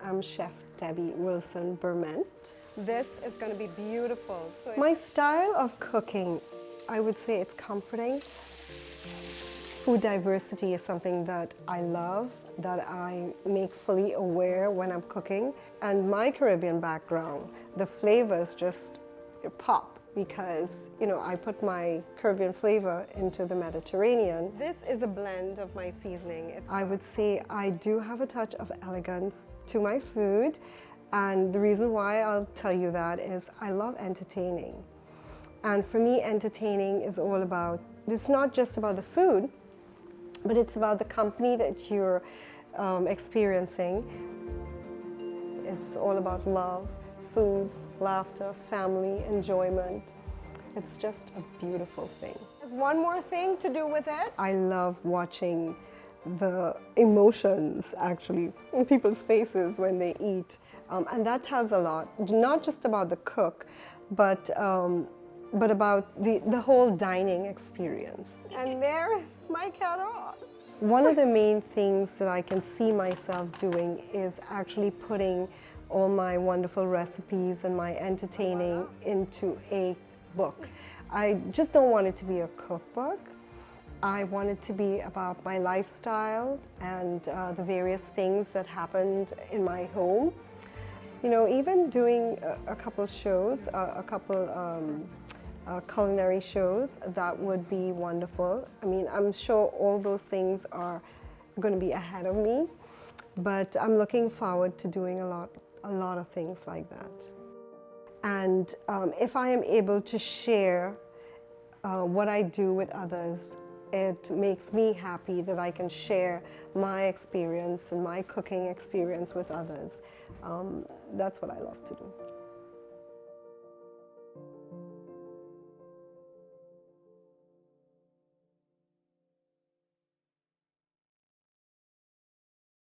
I'm Chef Debbie Wilson-Berment. This is going to be beautiful. My style of cooking, I would say it's comforting. Food diversity is something that I love, that I make fully aware when I'm cooking. And my Caribbean background, the flavors just pop because, you know, I put my Caribbean flavor into the Mediterranean. This is a blend of my seasoning. I would say I do have a touch of elegance to my food. And the reason why I'll tell you that is I love entertaining. And for me, entertaining is all about, it's not just about the food, but it's about the company that you're experiencing. It's all about love, food, laughter, family, enjoyment. It's just a beautiful thing. There's one more thing to do with it. I love watching the emotions actually in people's faces when they eat. And that tells a lot, not just about the cook, but about the whole dining experience. And there is my kettle. One of the main things that I can see myself doing is actually putting all my wonderful recipes and my entertaining into a book. I just don't want it to be a cookbook. I want it to be about my lifestyle and the various things that happened in my home. You know, even doing a couple shows, culinary shows, that would be wonderful. I mean, I'm sure all those things are going to be ahead of me, but I'm looking forward to doing a lot of things like that. And if I am able to share what I do with others, it makes me happy that I can share my experience and my cooking experience with others. That's what I love to do.